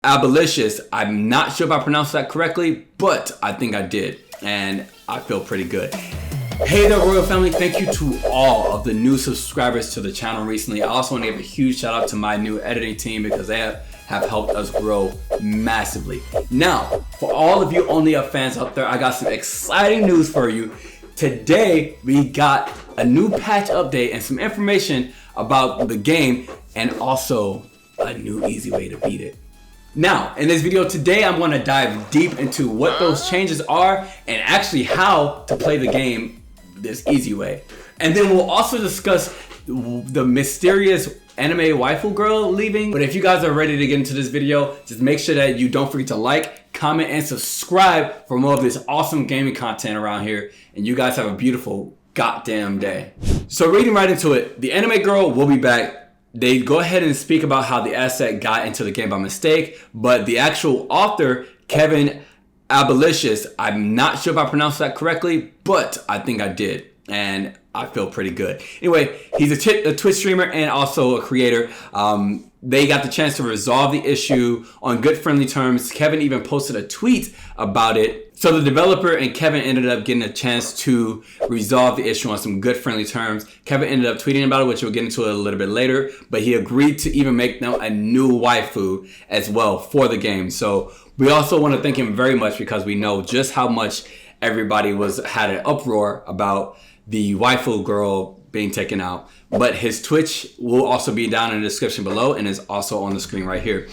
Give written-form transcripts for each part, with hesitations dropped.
Abolitious. I'm not sure if I pronounced that correctly, but I think I did, and I feel pretty good. Hey there, Royal Family. Thank you to all of the new subscribers to the channel recently. I also want to give a huge shout out to my new editing team because they have helped us grow massively. Now, for all of you Only Up fans out there, I got some exciting news for you. Today, we got a new patch update and some information about the game and also a new easy way to beat it. Now, in this video today, I'm going to dive deep into what those changes are and actually how to play the game this easy way. And then we'll also discuss the mysterious anime waifu girl leaving. But if you guys are ready to get into this video, just make sure that you don't forget to like, comment, and subscribe for more of this awesome gaming content around here. And you guys have a beautiful goddamn day. So reading right into it, the anime girl will be back. They go ahead and speak about how the asset got into the game by mistake, but the actual author, Kevin Abolitious, I'm not sure if I pronounced that correctly, but I think I did, and I feel pretty good. Anyway, he's a Twitch streamer and also a creator. They got the chance to resolve the issue on good friendly terms. Kevin even posted a tweet about it. So the developer and Kevin ended up getting a chance to resolve the issue on some good friendly terms. Kevin ended up tweeting about it, which we'll get into a little bit later, but he agreed to even make now a new waifu as well for the game. So we also want to thank him very much because we know just how much everybody had an uproar about the waifu girl being taken out. But his Twitch will also be down in the description below and is also on the screen right here.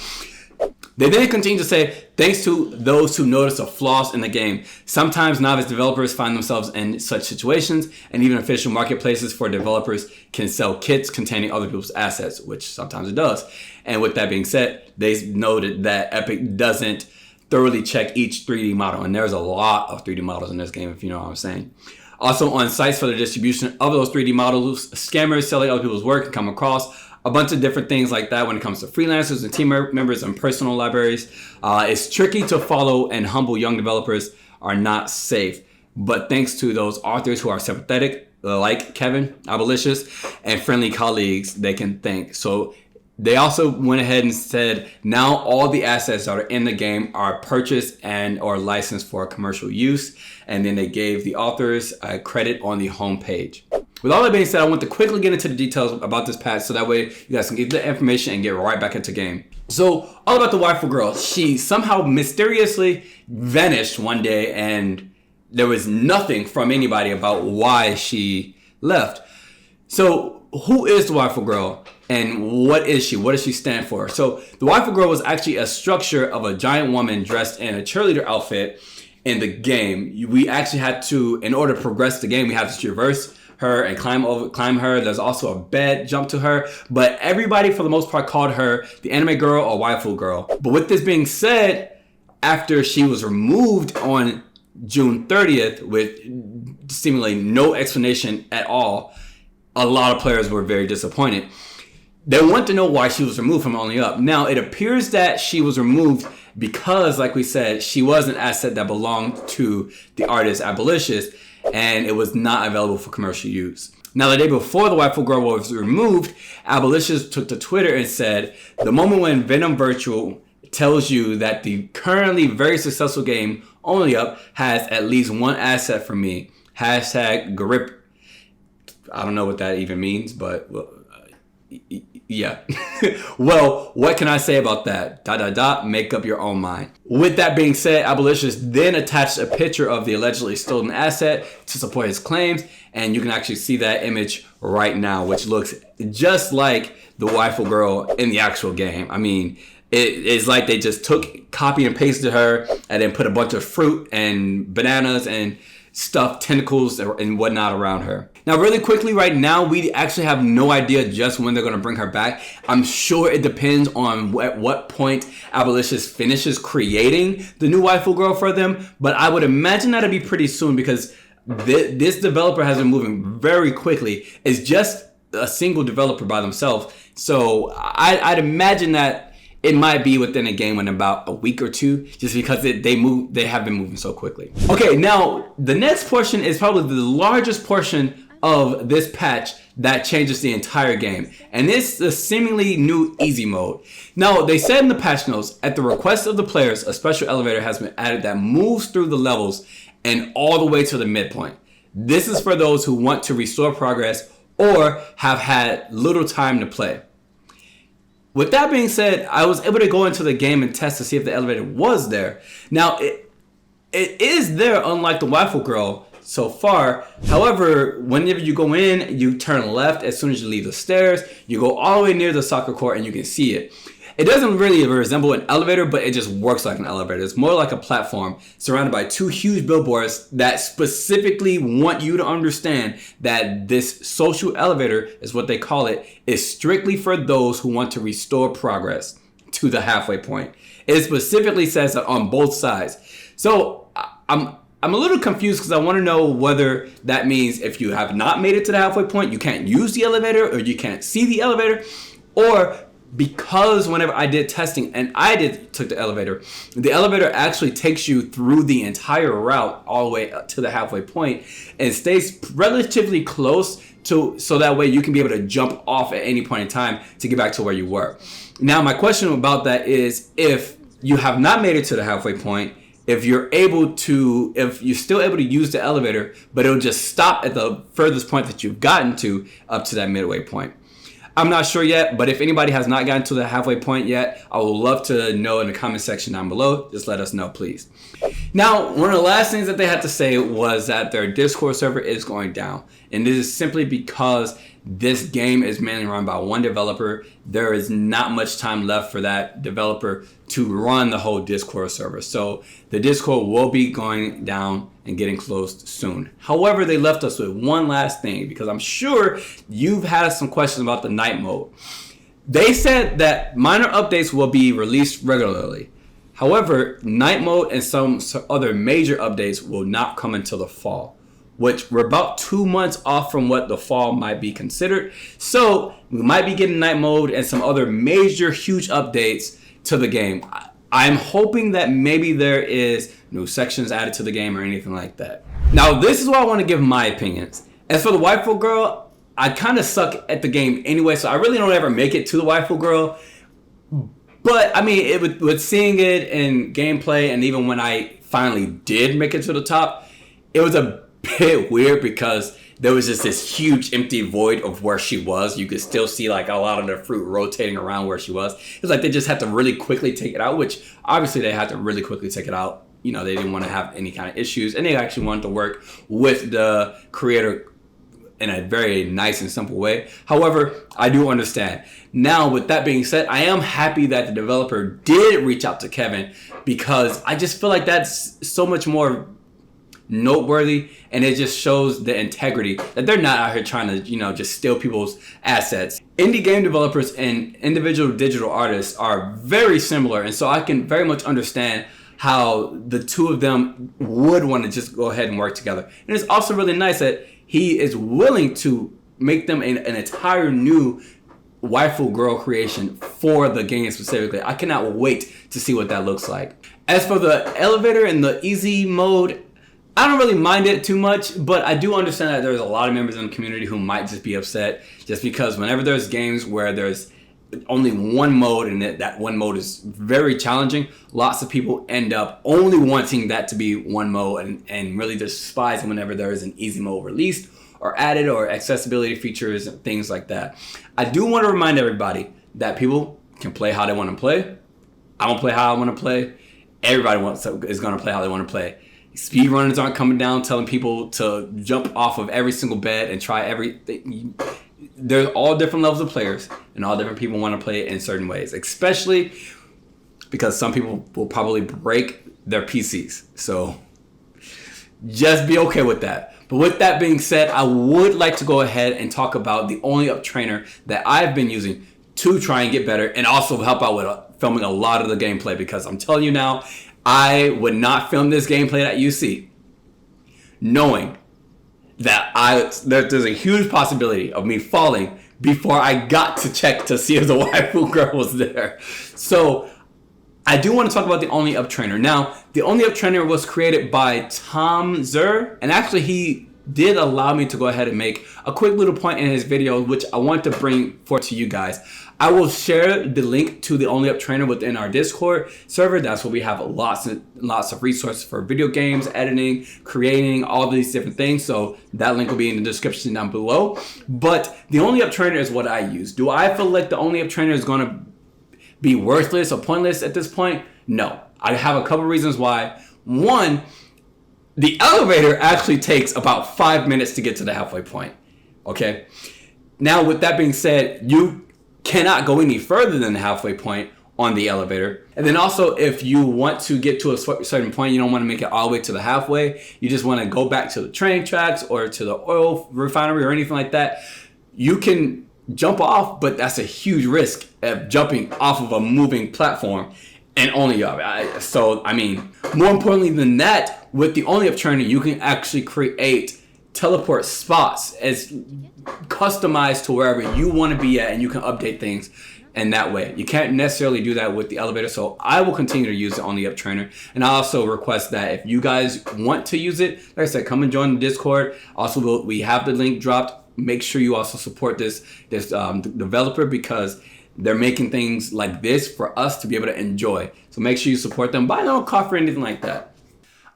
They then continue to say, thanks to those who notice the flaws in the game. Sometimes novice developers find themselves in such situations, and even official marketplaces for developers can sell kits containing other people's assets, which sometimes it does. And with that being said, they noted that Epic doesn't thoroughly check each 3D model, and there's a lot of 3D models in this game, if you know what I'm saying. Also, on sites for the distribution of those 3D models, scammers selling other people's work can come across a bunch of different things like that when it comes to freelancers and team members and personal libraries. It's tricky to follow, and humble young developers are not safe. But thanks to those authors who are sympathetic, like Kevin Abolitious, and friendly colleagues, they can thank. So they also went ahead and said, now all the assets that are in the game are purchased and or licensed for commercial use. And then they gave the authors a credit on the homepage. With all that being said, I want to quickly get into the details about this patch so that way you guys can get the information and get right back into game. So all about the waifu girl. She somehow mysteriously vanished one day and there was nothing from anybody about why she left. So who is the waifu girl and what is she? What does she stand for? So the waifu girl was actually a structure of a giant woman dressed in a cheerleader outfit in the game. We actually had to, in order to progress the game, we had to traverse her and climb her. There's also a bed jump to her, but everybody for the most part called her the anime girl or waifu girl. But with this being said, after she was removed on June 30th with seemingly no explanation at all, a lot of players were very disappointed. They want to know why she was removed from Only Up. Now, it appears that she was removed because, like we said, she was an asset that belonged to the artist Abolitious, and it was not available for commercial use. Now, the day before the waifu girl was removed, Abolitious took to Twitter and said, the moment when Venom Virtual tells you that the currently very successful game Only Up has at least one asset for me, hashtag grip. I don't know what that even means, but yeah. Well, what can I say about that? ... Make up your own mind. With that being said, Abolitious then attached a picture of the allegedly stolen asset to support his claims, and you can actually see that image right now, which looks just like the waifu girl in the actual game. I mean, it's like they just copy and pasted her and then put a bunch of fruit and bananas and stuff, tentacles and whatnot around her. Now, really quickly right now, we actually have no idea just when they're going to bring her back. I'm sure it depends on at what point Abolitious finishes creating the new waifu girl for them, but I would imagine that'll be pretty soon because this developer has been moving very quickly. It's just a single developer by themselves, so I'd imagine that it might be within a game in about a week or two, just because they have been moving so quickly. Okay, now the next portion is probably the largest portion of this patch that changes the entire game, and it's the seemingly new easy mode. Now, they said in the patch notes, at the request of the players, a special elevator has been added that moves through the levels and all the way to the midpoint. This is for those who want to restore progress or have had little time to play. With that being said, I was able to go into the game and test to see if the elevator was there. Now, it is there, unlike the Waifu Girl so far. However, whenever you go in, you turn left as soon as you leave the stairs. You go all the way near the soccer court and you can see it. It doesn't really resemble an elevator, but it just works like an elevator. It's more like a platform surrounded by two huge billboards that specifically want you to understand that this social elevator, is what they call it, is strictly for those who want to restore progress to the halfway point. It specifically says that on both sides. So I'm a little confused because I want to know whether that means if you have not made it to the halfway point, you can't use the elevator or you can't see the elevator, or because whenever I did testing and took the elevator actually takes you through the entire route all the way up to the halfway point and stays relatively close to, so that way you can be able to jump off at any point in time to get back to where you were. Now, my question about that is, if you have not made it to the halfway point, if you're still able to use the elevator, but it'll just stop at the furthest point that you've gotten to up to that midway point. I'm not sure yet, but if anybody has not gotten to the halfway point yet, I would love to know in the comment section down below. Just let us know, please. Now, one of the last things that they had to say was that their Discord server is going down. And this is simply because this game is mainly run by one developer. There is not much time left for that developer to run the whole Discord server. So the Discord will be going down and getting closed soon. However, they left us with one last thing, because I'm sure you've had some questions about the night mode. They said that minor updates will be released regularly. However, night mode and some other major updates will not come until the fall, which we're about 2 months off from what the fall might be considered. So we might be getting night mode and some other major huge updates to the game. I'm hoping that maybe there is new sections added to the game or anything like that. Now, this is where I want to give my opinions. As for the Waifu Girl, I kind of suck at the game anyway, so I really don't ever make it to the Waifu Girl. But I mean, with seeing it in gameplay, and even when I finally did make it to the top, it was a bit weird because there was just this huge empty void of where she was. You could still see like a lot of the fruit rotating around where she was. It's like they just had to really quickly take it out, which obviously they had to really quickly take it out. You know, they didn't want to have any kind of issues, and they actually wanted to work with the creator in a very nice and simple way. However, I do understand. Now, with that being said, I am happy that the developer did reach out to Kevin, because I just feel like that's so much more noteworthy, and it just shows the integrity that they're not out here trying to, just steal people's assets. Indie game developers and individual digital artists are very similar, and so I can very much understand how the two of them would want to just go ahead and work together. And it's also really nice that he is willing to make them an entire new waifu girl creation for the game specifically. I cannot wait to see what that looks like. As for the elevator and the easy mode, I don't really mind it too much, but I do understand that there's a lot of members in the community who might just be upset, just because whenever there's games where there's only one mode and that one mode is very challenging, lots of people end up only wanting that to be one mode and really despising whenever there is an easy mode released or added, or accessibility features and things like that. I do want to remind everybody that people can play how they want to play. I don't play how I want to play. Everybody is going to play how they want to play. Speedrunners aren't coming down telling people to jump off of every single bed and try everything. There's all different levels of players, and all different people want to play it in certain ways, especially because some people will probably break their PCs. So just be okay with that. But with that being said, I would like to go ahead and talk about the Only Up trainer that I've been using to try and get better, and also help out with filming a lot of the gameplay, because I'm telling you now, I would not film this gameplay that you see knowing that there's a huge possibility of me falling before I got to check to see if the waifu girl was there. So I do want to talk about the Only Up trainer. Now, the Only Up trainer was created by Tom Zur, and actually he did allow me to go ahead and make a quick little point in his video, which I want to bring forth to you guys. I will share the link to the Only Up trainer within our Discord server. That's where we have lots of resources for video games, editing, creating, all these different things. So that link will be in the description down below. But the Only Up trainer is what I use. Do I feel like the Only Up trainer is going to be worthless or pointless at this point? No. I have a couple reasons why. One, the elevator actually takes about 5 minutes to get to the halfway point. Okay. Now, with that being said, you cannot go any further than the halfway point on the elevator. And then also, if you want to get to a certain point, you don't want to make it all the way to the halfway, you just want to go back to the train tracks or to the oil refinery or anything like that, you can jump off, but that's a huge risk of jumping off of a moving platform and Only Up. So, I mean, more importantly than that, with the Only Up trainer, you can actually create teleport spots as customized to wherever you want to be at, and you can update things in that way. You can't necessarily do that with the elevator, so I will continue to use the Only Up trainer. And I also request that if you guys want to use it, like I said, come and join the Discord. Also, we have the link dropped. Make sure you also support this developer, because they're making things like this for us to be able to enjoy. So make sure you support them. Buy no coffee or anything like that.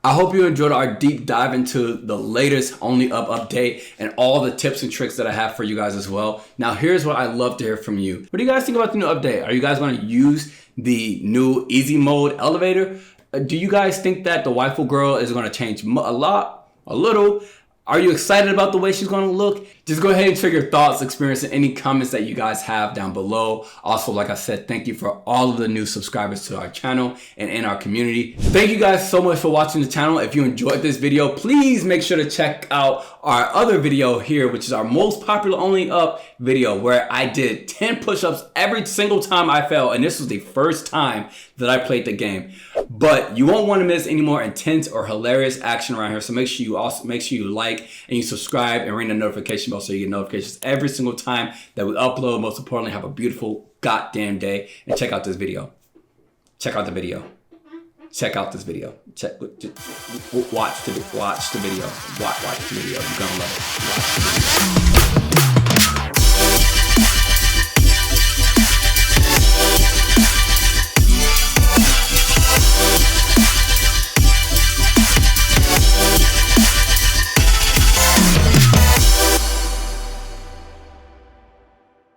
I hope you enjoyed our deep dive into the latest Only Up update and all the tips and tricks that I have for you guys as well. Now, here's what I'd love to hear from you. What do you guys think about the new update? Are you guys going to use the new easy mode elevator? Do you guys think that the waifu girl is going to change a lot, a little? Are you excited about the way she's going to look? Just go ahead and share your thoughts, experience, and any comments that you guys have down below. Also, like I said, thank you for all of the new subscribers to our channel and in our community. Thank you guys so much for watching the channel. If you enjoyed this video, please make sure to check out our other video here, which is our most popular Only Up video, where I did 10 push-ups every single time I fell. And this was the first time that I played the game. But you won't want to miss any more intense or hilarious action around here. So make sure you like and you subscribe and ring the notification bell so you get notifications every single time that we upload. Most importantly, have a beautiful goddamn day and check out this video. Check out the video. Check out this video. Watch the video. Watch the video. You're gonna love it. Watch the video.